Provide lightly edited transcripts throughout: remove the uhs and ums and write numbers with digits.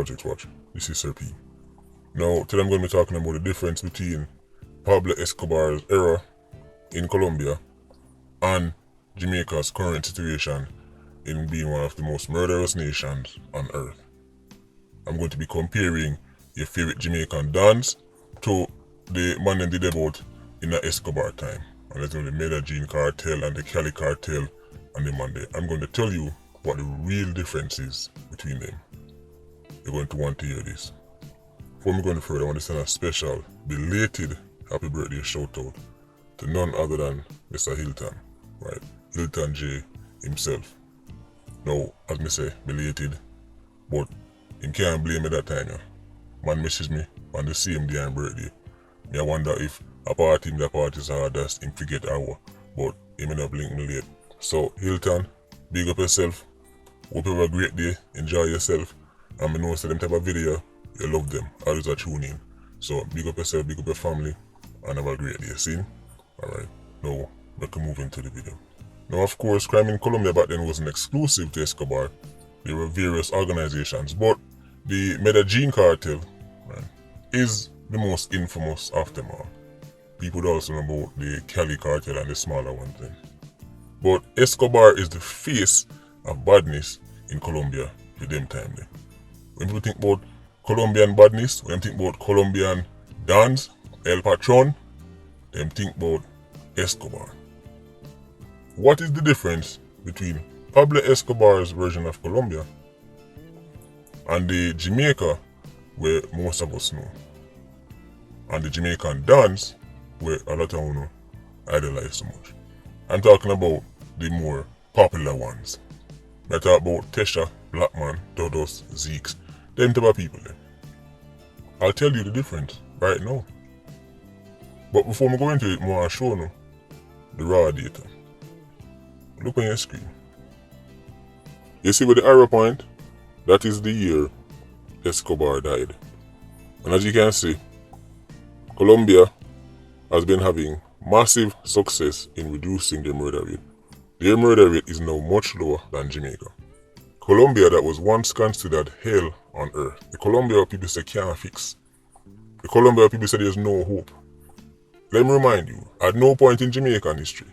Politricks watch. This is Sir P. Now, today I'm going to be talking about the difference between Pablo Escobar's era in Colombia and Jamaica's current situation in being one of the most murderous nations on earth. I'm going to be comparing your favorite Jamaican dons to the man them did about in the Escobar time. And let's know the Medellin cartel and the Cali cartel and the man there. I'm going to tell you what the real difference is between them. You're going to want to hear this. Before we go any further, I want to send a special, belated happy birthday shout out to none other than Mr. Hilton, right? Hilton J himself. Now, as me say, belated, but him can't blame me that time, yeah. Man messaged me on the same day and birthday. Me I wonder if a party him the parties hard as him forget hour, but him end up link me late. So Hilton, big up yourself. Hope you have a great day, enjoy yourself. And I know say them type of video, you love them, always a tune in. So big up yourself, big up your family, and have a great day, see? Alright, now we can move into the video. Now of course, crime in Colombia back then wasn't exclusive to Escobar. There were various organizations, but the Medellin cartel, right, is the most infamous of them all. People also know about the Cali cartel and the smaller ones then. But Escobar is the face of badness in Colombia at them time then. When people think about Colombian badness, when they think about Colombian dons, El Patron, them think about Escobar. What is the difference between Pablo Escobar's version of Colombia and the Jamaica where most of us know, and the Jamaican dons where a lot of us know idolize so much? I'm talking about the more popular ones. I talk about Tesha, Blackman, Dodos, Zeeks, them type of people there. I'll tell you the difference right now. But before we go into it, I want to show you the raw data. Look on your screen. You see with the arrow point, that is the year Escobar died. And as you can see, Colombia has been having massive success in reducing their murder rate. Their murder rate is now much lower than Jamaica. Colombia, that was once considered hell on earth. The Colombia people say can't fix. The Colombia people say there's no hope. Let me remind you, at no point in Jamaican history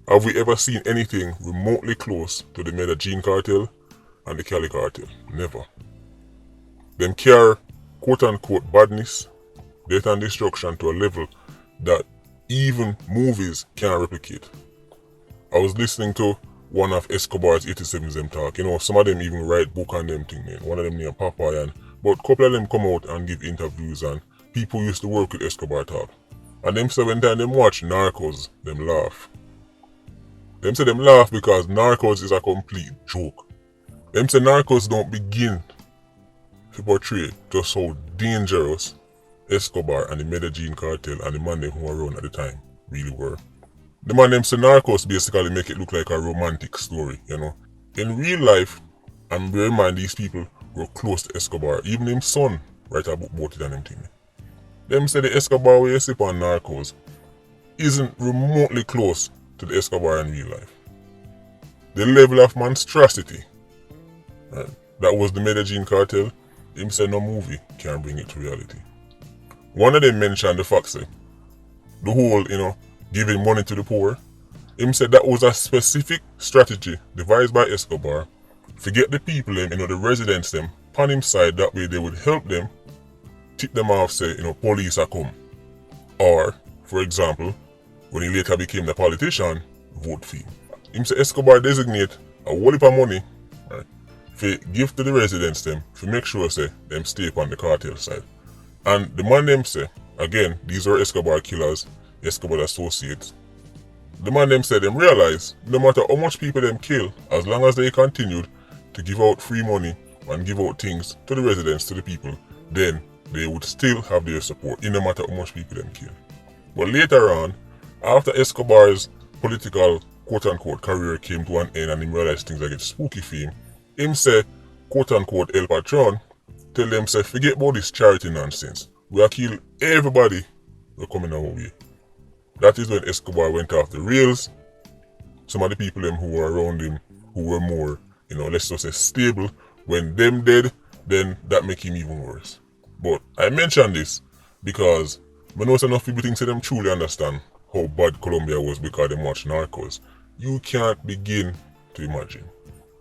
have we ever seen anything remotely close to the Medellin cartel and the Cali cartel. Never. Them carry quote-unquote badness, death and destruction to a level that even movies can't replicate. I was listening to one of Escobar's 87s them talk. You know, some of them even write book on them thing, man. One of them named Papa, but a couple of them come out and give interviews, and people who used to work with Escobar talk. And them say when them watch Narcos, them laugh. Them say them laugh because Narcos is a complete joke. Them say Narcos don't begin to portray just how dangerous Escobar and the Medellin cartel and the man them who were around at the time really were. The man them say Narcos basically make it look like a romantic story, you know. In real life, and bear in mind these people were close to Escobar. Even his son write a book about it and them thing. Them say the Escobar where you see on Narcos isn't remotely close to the Escobar in real life. The level of monstrosity, right, that was the Medellin cartel, him say no movie can bring it to reality. One of them mentioned the fact say, the whole, giving money to the poor. Him said that was a specific strategy devised by Escobar to get the people them, the residents them, on him side, that way they would help them, tip them off, say, police are come. Or, for example, when he later became the politician, vote for him. Him say Escobar designate a whole heap of money, right, for give to the residents them, to make sure, say, them stay on the cartel side. And the man them say, again, these are Escobar killers, Escobar associates. The man them said them realize no matter how much people them kill, as long as they continued to give out free money and give out things to the residents, to the people, then they would still have their support, no matter how much people them kill. But later on, after Escobar's political quote-unquote career came to an end and he realized things like it's spooky for him say quote-unquote El Patron, tell them say forget about this charity nonsense. We are kill everybody who coming our way. That is when Escobar went off the rails. Some of the people them who were around him, who were more, let's just say stable, when them dead then that make him even worse. But I mention this because I know enough people think them truly understand how bad Colombia was because they watch Narcos. You can't begin to imagine.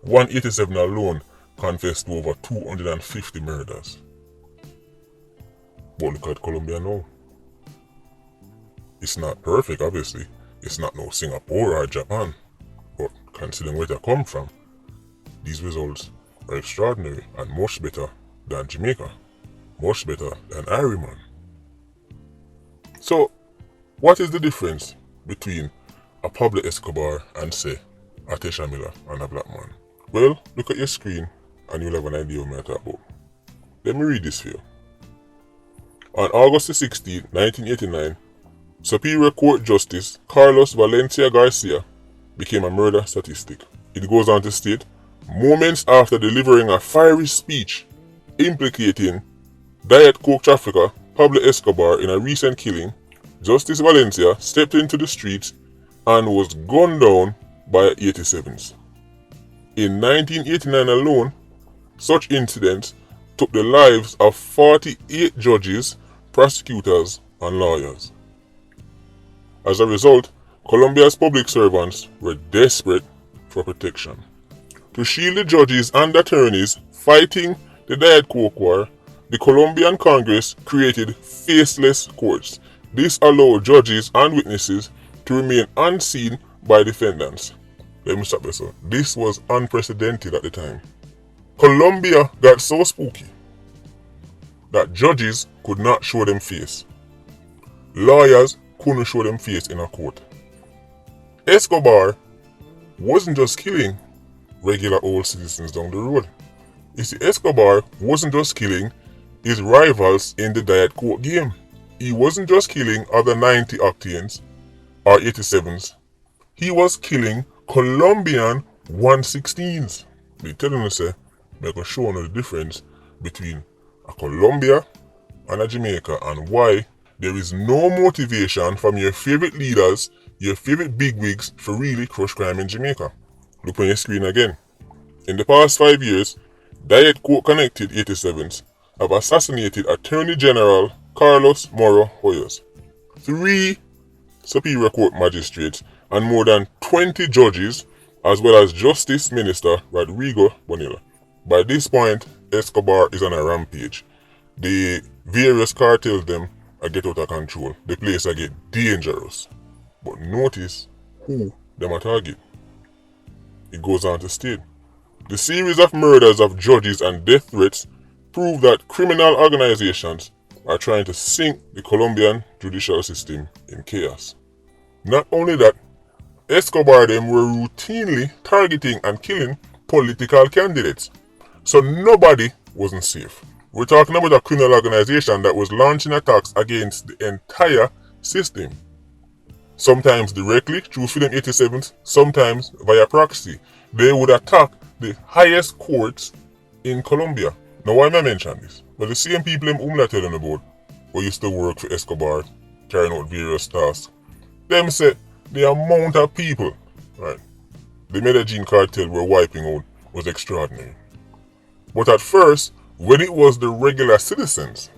187 alone confessed to over 250 murders. But look at Colombia now. It's not perfect, obviously. It's not no Singapore or Japan. But considering where they come from, these results are extraordinary and much better than Jamaica. Much better than Ireland. So, what is the difference between a Pablo Escobar and, say, a Tesha Miller and a black man? Well, look at your screen and you'll have an idea what I'm talking about. Let me read this for you. On August 16, 1989, Superior Court Justice Carlos Valencia Garcia became a murder statistic. It goes on to state, moments after delivering a fiery speech implicating Diet Coke trafficker Pablo Escobar in a recent killing, Justice Valencia stepped into the streets and was gunned down by 87s. In 1989 alone, such incidents took the lives of 48 judges, prosecutors, and lawyers. As a result, Colombia's public servants were desperate for protection. To shield the judges and attorneys fighting the Diet Coke war, the Colombian Congress created faceless courts. This allowed judges and witnesses to remain unseen by defendants. Let me stop this one. This was unprecedented at the time. Colombia got so spooky that judges could not show them face. Lawyers couldn't show them face in a court. Escobar wasn't just killing regular old citizens down the road. You see, Escobar wasn't just killing his rivals in the Diet Coke game. He wasn't just killing other 90 octanes or 87s. He was killing Colombian 116s. They telling us, they're going to show the difference between a Colombia and a Jamaica and why there is no motivation from your favorite leaders, your favorite bigwigs for really crush crime in Jamaica. Look on your screen again. In the past 5 years, Diet Coke connected 87s have assassinated Attorney General Carlos Moro Hoyos, 3 Superior Court magistrates, and more than 20 judges, as well as Justice Minister Rodrigo Bonilla. By this point, Escobar is on a rampage. The various cartels them are get out of control. The place are get dangerous. But notice who them are target. It goes on to state, the series of murders of judges and death threats prove that criminal organizations are trying to sink the Colombian judicial system in chaos. Not only that, Escobar them were routinely targeting and killing political candidates. So nobody wasn't safe. We're talking about a criminal organization that was launching attacks against the entire system. Sometimes directly through Freedom 87s, sometimes via proxy. They would attack the highest courts in Colombia. Now why am I mentioning this? Well, the same people I'm telling about who used to work for Escobar, carrying out various tasks, them said the amount of people, right, the Medellin cartel were wiping out was extraordinary. But at first, when it was the regular citizens,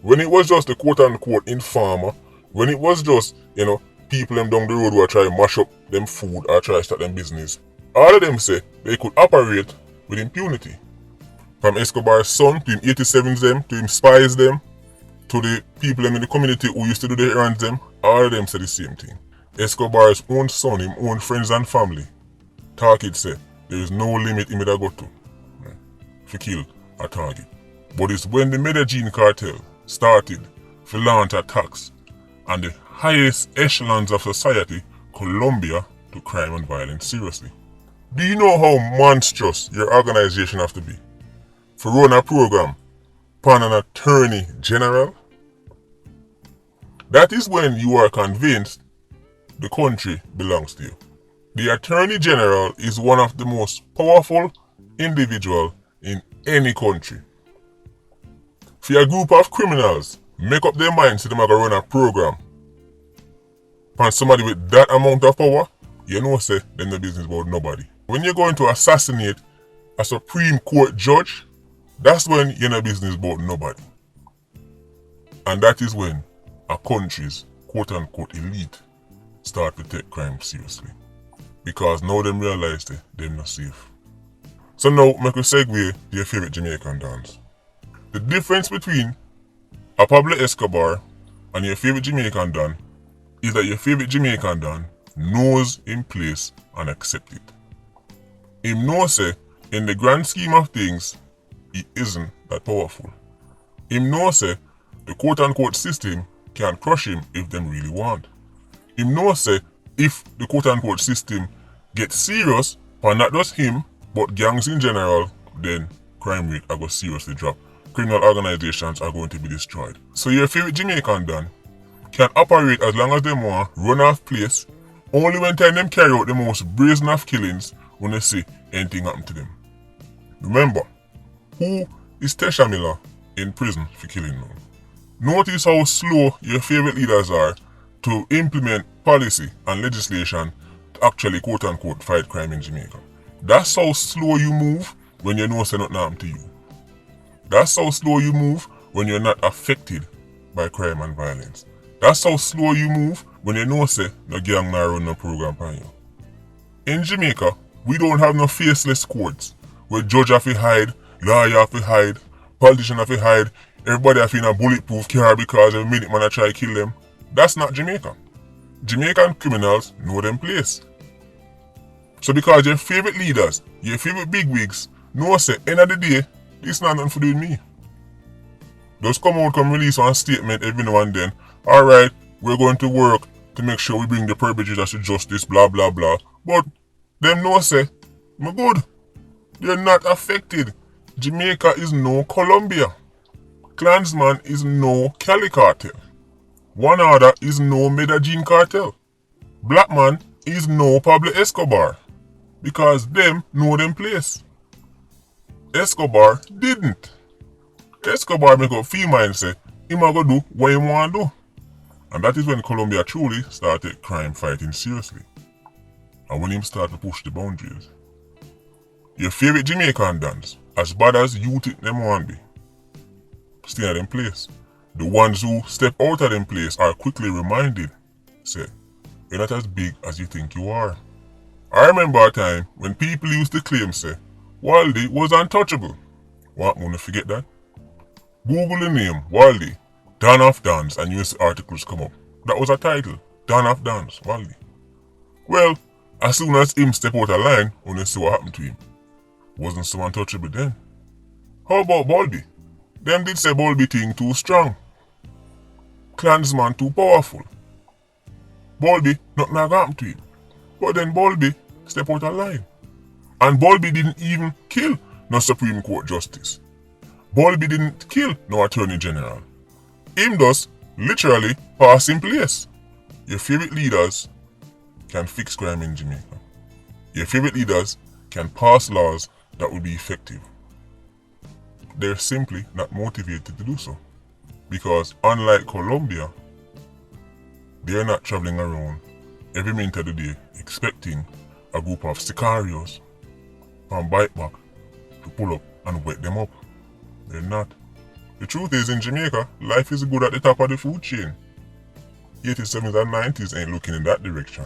when it was just the quote-unquote informer, when it was just, people them down the road who are trying to mash up them food or try to start them business, all of them say they could operate with impunity. From Escobar's son to him 87s them, to him spies them, to the people them in the community who used to do the errands them, all of them say the same thing. Escobar's own son, him own friends and family, target say there is no limit him that go to to kill a target. But it's when the Medellin cartel started to launch attacks on the highest echelons of society, Colombia, to crime and violence seriously. Do you know how monstrous your organization have to be for run a program upon an attorney general? That is when you are convinced the country belongs to you. The attorney general is one of the most powerful individuals in any country. For a group of criminals make up their minds to them are going to run a program upon somebody with that amount of power, you know say them no business about nobody. When you're going to assassinate a Supreme Court judge, That's when you're in a business about nobody. And that is when a country's quote-unquote elite start to take crime seriously. Because now them realize they're not safe. So now, make a segue to your favorite Jamaican dance. The difference between a Pablo Escobar and your favorite Jamaican dan is that your favorite Jamaican dan knows in place and accept it. Him knows say, in the grand scheme of things, he isn't that powerful. Him knows say, the quote-unquote system can crush him if them really want. Him knows say, if the quote-unquote system gets serious, for not just him, but gangs in general, then crime rate are going to seriously drop. Criminal organizations are going to be destroyed. So your favorite Jamaican dan can operate as long as they want, run off place, only when time them carry out the most brazen of killings when they see anything happen to them. Remember, who is Tesha Miller in prison for killing now? Notice how slow your favorite leaders are to implement policy and legislation to actually quote-unquote fight crime in Jamaica. That's how slow you move when you know say nothing happened to you. That's how slow you move when you're not affected by crime and violence. That's how slow you move when you know say no gang not run no program on you. In Jamaica, we don't have no faceless courts where judge have to hide, lawyer have to hide, politician have to hide, everybody have in a bulletproof car because every minute man I try to kill them. That's not Jamaica. Jamaican criminals know them place. So because your favorite leaders, your favorite bigwigs, know say end of the day, this not nothing for doing me. Just come release one statement every now and then. Alright, we're going to work to make sure we bring the perpetrators to justice, blah blah blah. But them know say, me good. They're not affected. Jamaica is no Colombia. Klansman is no Cali cartel. One Order is no Medellin cartel. Black man is no Pablo Escobar. Because them know them place. Escobar didn't. Escobar make up feel mind say, him a go do what he want to do. And that is when Colombia truly started crime fighting seriously. And when him start to push the boundaries. Your favorite Jamaican dance, as bad as you think them want be, stay at them place. The ones who step out of them place are quickly reminded, say, you're not as big as you think you are. I remember a time when people used to claim, say, Waldy was untouchable. Want me to forget that? Google the name, Waldy, Dan of Dance, and you see articles come up. That was a title, Dan of Dance, Waldy. Well, as soon as him step out of line, when you see what happened to him. Wasn't so untouchable then. How about Bulby? Them did say Bulby thing too strong. Klansman too powerful. Bulby, nothing like happened to him. But then Bulby step out of line. And Bulby didn't even kill no Supreme Court Justice. Bulby didn't kill no Attorney General. Him does literally pass in place. Your favorite leaders can fix crime in Jamaica. Your favorite leaders can pass laws that will be effective. They're simply not motivated to do so. Because unlike Colombia, they're not traveling around every minute of the day expecting a group of sicarios from bike back to pull up and wet them up. They're not. The truth is, in Jamaica, life is good at the top of the food chain. 87s and 90s ain't looking in that direction.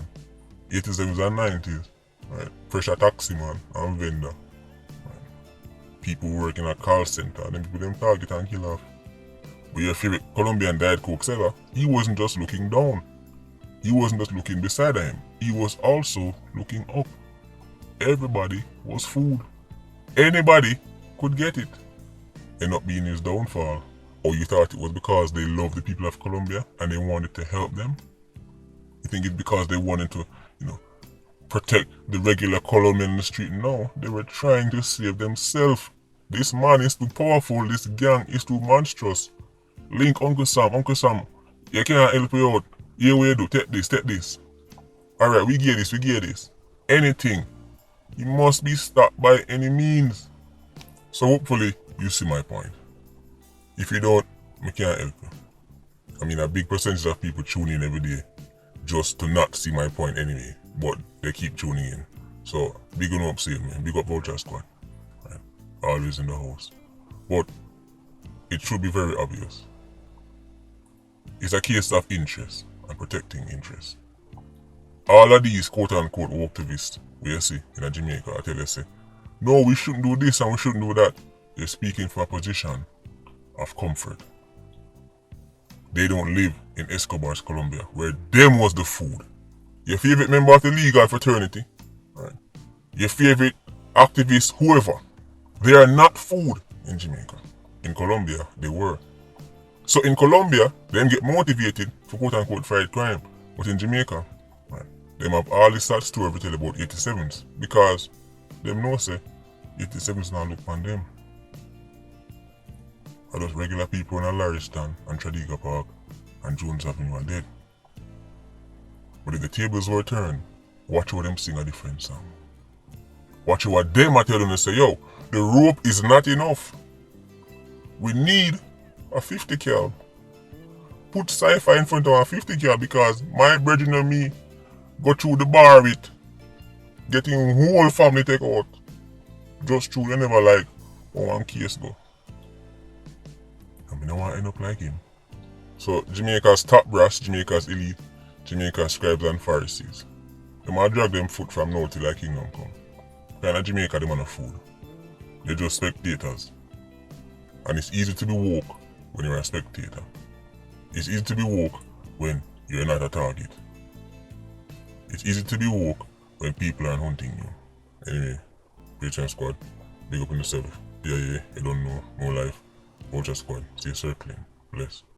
87s and 90s, right? Pressure taxi man and vendor. Right? People working at call center, them people them target and kill off. But your favorite Colombian Diet Coke seller, he wasn't just looking down. He wasn't just looking beside him. He was also looking up. Everybody was food. Anybody could get it. End up being his downfall. Or you thought it was because they love the people of Colombia and they wanted to help them? You think it's because they wanted to, protect the regular Colombian in the street? No, they were trying to save themselves. This man is too powerful, this gang is too monstrous. Link Uncle Sam, you can't help you out. Here we do, take this. Alright, we get this. Anything. You must be stopped by any means. So hopefully you see my point. If you don't, I can't help you. I mean, a big percentage of people tune in every day just to not see my point anyway, but they keep tuning in. So big up, save me. Big up Vulture Squad. Right. Always in the house. But it should be very obvious. It's a case of interest and protecting interest. All of these quote-unquote activists we see in Jamaica, I tell you, say, no, we shouldn't do this and we shouldn't do that. They're speaking from a position of comfort. They don't live in Escobar's Colombia, where them was the food. Your favorite member of the legal fraternity, right? Your favorite activist, whoever, they are not food in Jamaica. In Colombia, they were. So in Colombia, them get motivated for quote-unquote fight crime. But in Jamaica, right, them have all this sad story to tell about 87s. Because them know say 87s now look on them. Are those regular people in a Larry stand and Tradiga Park and Jones Avenue are dead. But if the tables were turned, watch how them sing a different song. Watch what them are telling us say, yo, the rope is not enough. We need a 50 cal. Put sci-fi in front of a 50 cal because my brethren and me go through the bar with getting whole family take out. Just true, they never like one case go. I don't want to end up like him. So Jamaica's top brass, Jamaica's elite, Jamaica's scribes and Pharisees. They might drag them foot from now till like kingdom come. Kind of Jamaica, they want a food. They're just spectators. And it's easy to be woke when you're a spectator. It's easy to be woke when you're not a target. It's easy to be woke when people are hunting you. Anyway, Patreon squad, big up in yourself. Yeah, you don't know, no life. Vulture squad, stay circling. Bless.